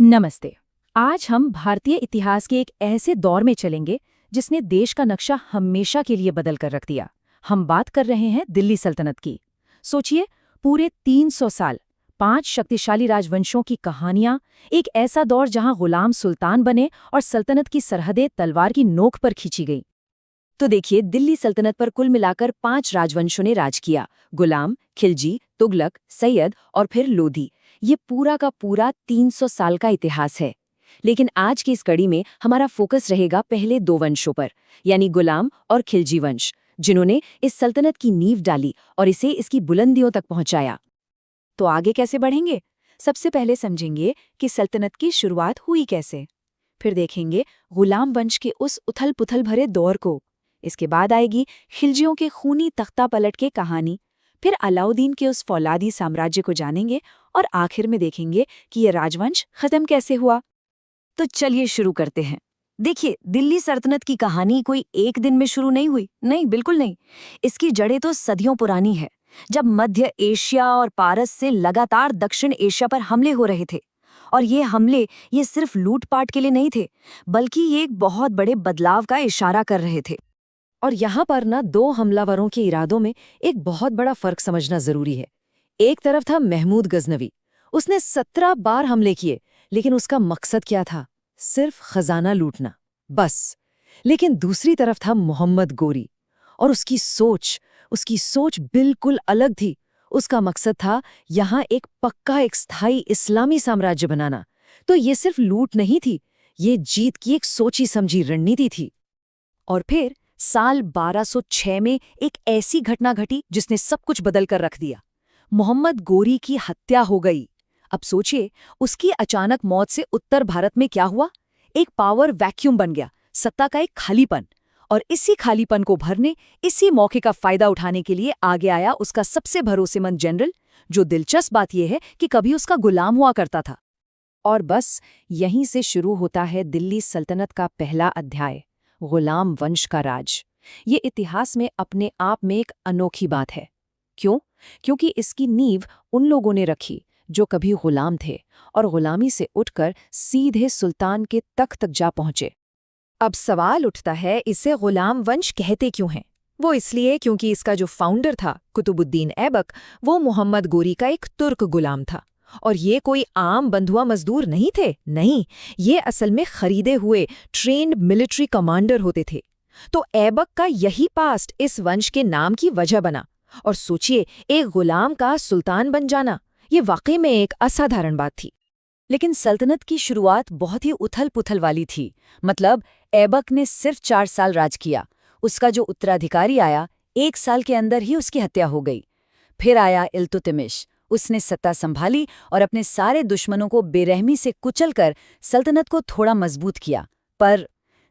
नमस्ते। आज हम भारतीय इतिहास के एक ऐसे दौर में चलेंगे जिसने देश का नक्शा हमेशा के लिए बदल कर रख दिया। हम बात कर रहे हैं दिल्ली सल्तनत की। सोचिए, पूरे 300 साल, 5 शक्तिशाली राजवंशों की कहानियां, एक ऐसा दौर जहां गुलाम सुल्तान बने और सल्तनत की सरहदें तलवार की नोक पर खींची गई। तो देखिए, दिल्ली सल्तनत पर कुल मिलाकर 5 राजवंशों ने राज किया। गुलाम, खिलजी, तुगलक, सैयद और फिर लोधी। ये पूरा का पूरा 300 साल का इतिहास है। लेकिन आज की इस कड़ी में हमारा फोकस रहेगा पहले 2 वंशों पर, यानी गुलाम और खिलजी वंश, जिन्होंने इस सल्तनत की नींव डाली और इसे इसकी बुलंदियों तक पहुंचाया। तो आगे कैसे बढ़ेंगे? सबसे पहले समझेंगे कि सल्तनत की शुरुआत हुई कैसे। फिर देखेंगे गुलाम वंश के उस उथल-पुथल भरे दौर को। इसके बाद आएगी खिलजियों के खूनी तख्ता पलट के कहानी। फिर अलाउद्दीन के उस फौलादी साम्राज्य को जानेंगे और आखिर में देखेंगे कि यह राजवंश खत्म कैसे हुआ। तो चलिए शुरू करते हैं। देखिए, दिल्ली सल्तनत की कहानी कोई एक दिन में शुरू नहीं हुई। नहीं, बिल्कुल नहीं। इसकी जड़ें तो सदियों पुरानी है, जब मध्य एशिया और पारस से लगातार दक्षिण एशिया पर हमले हो रहे थे। और ये सिर्फ लूटपाट के लिए नहीं थे, बल्कि ये एक बहुत बड़े बदलाव का इशारा कर रहे थे। और यहाँ पर ना 2 हमलावरों के इरादों में एक बहुत बड़ा फर्क समझना जरूरी है। एक तरफ था महमूद गजनवी। उसने 17 बार हमले किए, लेकिन उसका मकसद क्या था? सिर्फ खजाना लूटना, बस। लेकिन दूसरी तरफ था मोहम्मद गोरी, और उसकी सोच बिल्कुल अलग थी। उसका मकसद था यहाँ एक स्थायी इस्लामी साम्राज्य बनाना। तो ये सिर्फ लूट नहीं थी, ये जीत की एक सोची समझी रणनीति थी। और फिर साल 1206 में एक ऐसी घटना घटी जिसने सब कुछ बदल कर रख दिया। मोहम्मद गोरी की हत्या हो गई। अब सोचिए, उसकी अचानक मौत से उत्तर भारत में क्या हुआ? एक पावर वैक्यूम बन गया, सत्ता का एक खालीपन। और इसी खालीपन को भरने, इसी मौके का फायदा उठाने के लिए आगे आया उसका सबसे भरोसेमंद जनरल, जो दिलचस्प बात यह है कि कभी उसका गुलाम हुआ करता था। और बस यहीं से शुरू होता है दिल्ली सल्तनत का पहला अध्याय, गुलाम वंश का राज। ये इतिहास में अपने आप में एक अनोखी बात है। क्यों? क्योंकि इसकी नींव उन लोगों ने रखी जो कभी गुलाम थे और गुलामी से उठकर सीधे सुल्तान के तख्त तक जा पहुंचे। अब सवाल उठता है, इसे गुलाम वंश कहते क्यों हैं? वो इसलिए क्योंकि इसका जो फाउंडर था, कुतुबुद्दीन ऐबक, वो मोहम्मद गोरी का एक तुर्क गुलाम था। और ये कोई आम बंधुआ मजदूर नहीं थे, नहीं, ये असल में खरीदे हुए ट्रेन्ड मिलिट्री कमांडर होते थे। तो ऐबक का यही पास्ट इस वंश के नाम की वजह बना। और सोचिए, एक गुलाम का सुल्तान बन जाना, ये वाकई में एक असाधारण बात थी। लेकिन सल्तनत की शुरुआत बहुत ही उथल-पुथल वाली थी। मतलब, ऐबक ने सिर्फ 4 साल राज किया। उसका जो उत्तराधिकारी आया, 1 साल के अंदर ही उसकी हत्या हो गई। फिर आया इल्तुतमिश। उसने सत्ता संभाली और अपने सारे दुश्मनों को बेरहमी से कुचलकर सल्तनत को थोड़ा मजबूत किया। पर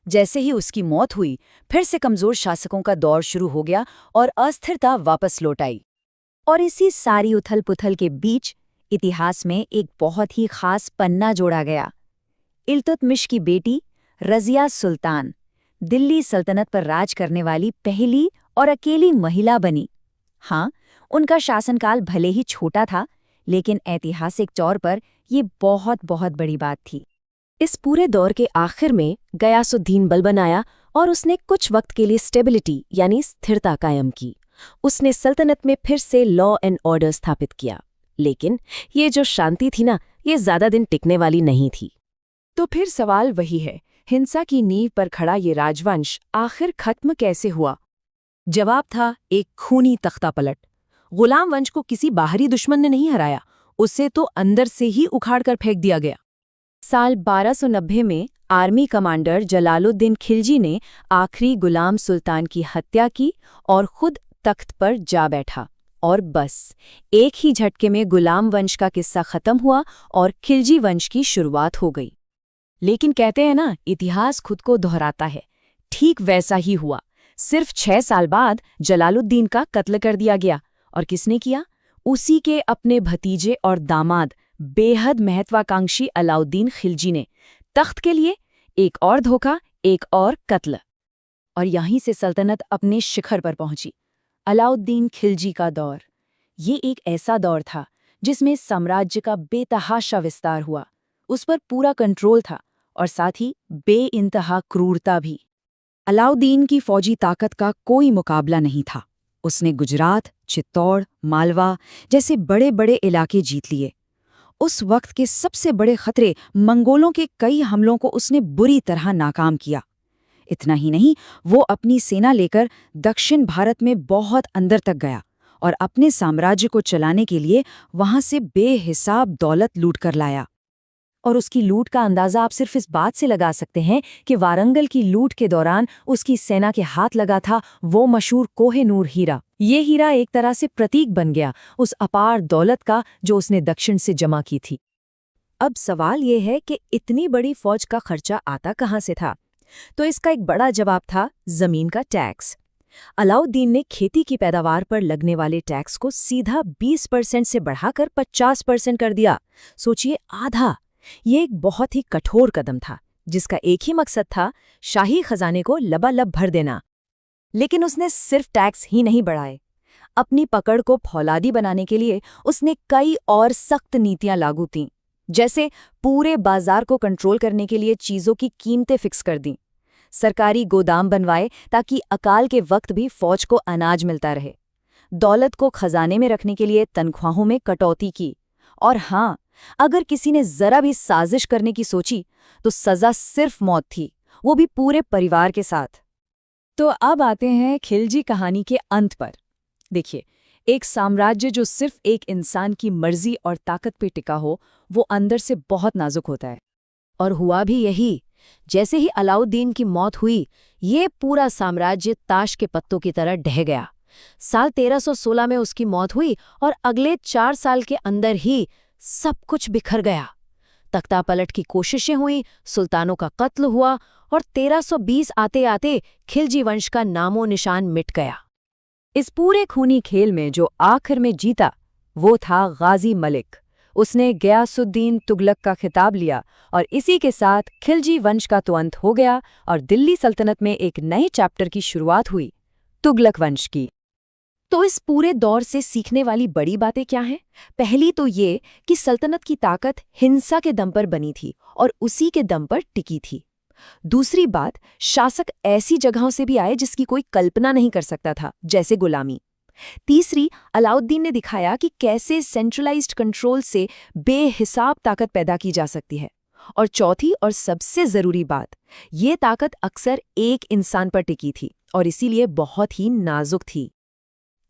जैसे ही उसकी मौत हुई, फिर से कमजोर शासकों का दौर शुरू हो गया और अस्थिरता वापस लौट आई। और इसी सारी उथल-पुथल के बीच इतिहास में एक बहुत ही खास पन्ना जोड़ा गया। इल्तुतमिश की बेटी रज़िया सुल्तान दिल्ली सल्तनत पर राज करने वाली पहली और अकेली महिला बनी। हाँ, उनका शासनकाल भले ही छोटा था, लेकिन ऐतिहासिक तौर पर ये बहुत बहुत बड़ी बात थी। इस पूरे दौर के आखिर में गयासुद्दीन बलबन आया और उसने कुछ वक्त के लिए स्टेबिलिटी यानी स्थिरता कायम की। उसने सल्तनत में फिर से लॉ एंड ऑर्डर स्थापित किया। लेकिन ये जो शांति थी ना, ये ज्यादा दिन टिकने वाली नहीं थी। तो फिर सवाल वही है, हिंसा की नींव पर खड़ा ये राजवंश आखिर खत्म कैसे हुआ? जवाब था एक खूनी तख्तापलट। गुलाम वंश को किसी बाहरी दुश्मन ने नहीं हराया, उसे तो अंदर से ही उखाड़कर फेंक दिया गया। साल 1290 में आर्मी कमांडर जलालुद्दीन खिलजी ने आखिरी गुलाम सुल्तान की हत्या की और खुद तख्त पर जा बैठा। और बस एक ही झटके में गुलाम वंश का किस्सा खत्म हुआ और खिलजी वंश की शुरुआत हो गई। लेकिन कहते हैं ना, इतिहास खुद को दोहराता है। ठीक वैसा ही हुआ। सिर्फ 6 साल बाद जलालुद्दीन का कत्ल कर दिया गया। और किसने किया? उसी के अपने भतीजे और दामाद, बेहद महत्वाकांक्षी अलाउद्दीन खिलजी ने। तख्त के लिए एक और धोखा, एक और कत्ल। और यहीं से सल्तनत अपने शिखर पर पहुंची। अलाउद्दीन खिलजी का दौर, ये एक ऐसा दौर था जिसमें साम्राज्य का बेतहाशा विस्तार हुआ। उस पर पूरा कंट्रोल था और साथ ही बेइंतहा क्रूरता भी। अलाउद्दीन की फौजी ताकत का कोई मुकाबला नहीं था। उसने गुजरात, चित्तौड़, मालवा जैसे बड़े बड़े इलाके जीत लिए। उस वक्त के सबसे बड़े खतरे मंगोलों के कई हमलों को उसने बुरी तरह नाकाम किया। इतना ही नहीं, वो अपनी सेना लेकर दक्षिण भारत में बहुत अंदर तक गया और अपने साम्राज्य को चलाने के लिए वहां से बेहिसाब दौलत लूट कर लाया। और उसकी लूट का अंदाजा आप सिर्फ इस बात से लगा सकते हैं कि वारंगल की लूट के दौरान उसकी सेना के हाथ लगा था वो मशहूर कोह-ए-नूर हीरा। ये हीरा एक तरह से प्रतीक बन गया उस अपार दौलत का जो उसने दक्षिण से जमा की थी। अब सवाल ये है कि इतनी बड़ी फौज का खर्चा आता कहाँ से था? तो इसका एक बड़ा जवाब था जमीन का टैक्स। अलाउद्दीन ने खेती की पैदावार पर लगने वाले टैक्स को सीधा 20% से बढ़ाकर 50% कर दिया। सोचिए, आधा। ये एक बहुत ही कठोर कदम था जिसका एक ही मकसद था, शाही खजाने को लबालब भर देना। लेकिन उसने सिर्फ टैक्स ही नहीं बढ़ाए। अपनी पकड़ को फौलादी बनाने के लिए उसने कई और सख्त नीतियां लागू कीं। जैसे पूरे बाजार को कंट्रोल करने के लिए चीजों की कीमतें फिक्स कर दी, सरकारी गोदाम बनवाए ताकि अकाल के वक्त भी फौज को अनाज मिलता रहे, दौलत को खजाने में रखने के लिए तनख्वाहों में कटौती की, और हाँ, अगर किसी ने जरा भी साजिश करने की सोची तो सजा सिर्फ मौत थी, वो भी पूरे परिवार के साथ। तो अब आते हैं खिलजी कहानी के अंत पर। देखिए, एक साम्राज्य जो सिर्फ एक इंसान की मर्जी और ताकत पे टिका हो, वो अंदर से बहुत नाजुक होता है। और हुआ भी यही। जैसे ही अलाउद्दीन की मौत हुई, ये पूरा साम्राज्य ताश के पत्तों की तरह ढह गया। साल 1316 में उसकी मौत हुई और अगले 4 साल के अंदर ही सब कुछ बिखर गया। तख्तापलट की कोशिशें हुई, सुल्तानों का कत्ल हुआ और 1320 आते आते खिलजी वंश का नामो निशान मिट गया। इस पूरे खूनी खेल में जो आखिर में जीता वो था गाजी मलिक। उसने गयासुद्दीन तुगलक का खिताब लिया और इसी के साथ खिलजी वंश का तो अंत हो गया और दिल्ली सल्तनत में एक नए चैप्टर की शुरुआत हुई, तुगलक वंश की। तो इस पूरे दौर से सीखने वाली बड़ी बातें क्या हैं? पहली तो ये कि सल्तनत की ताकत हिंसा के दम पर बनी थी और उसी के दम पर टिकी थी। दूसरी बात, शासक ऐसी जगहों से भी आए जिसकी कोई कल्पना नहीं कर सकता था, जैसे गुलामी। तीसरी, अलाउद्दीन ने दिखाया कि कैसे सेंट्रलाइज्ड कंट्रोल से बेहिसाब ताकत पैदा की जा सकती है। और चौथी और सबसे जरूरी बात, ये ताकत अक्सर एक इंसान पर टिकी थी और इसीलिए बहुत ही नाजुक थी।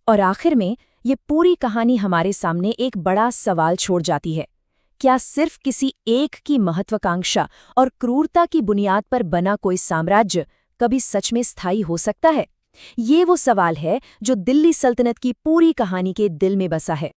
और आखिर में ये पूरी कहानी हमारे सामने एक बड़ा सवाल छोड़ जाती है। क्या सिर्फ किसी एक की महत्वाकांक्षा और क्रूरता की बुनियाद पर बना कोई साम्राज्य कभी सच में स्थायी हो सकता है? ये वो सवाल है जो दिल्ली सल्तनत की पूरी कहानी के दिल में बसा है।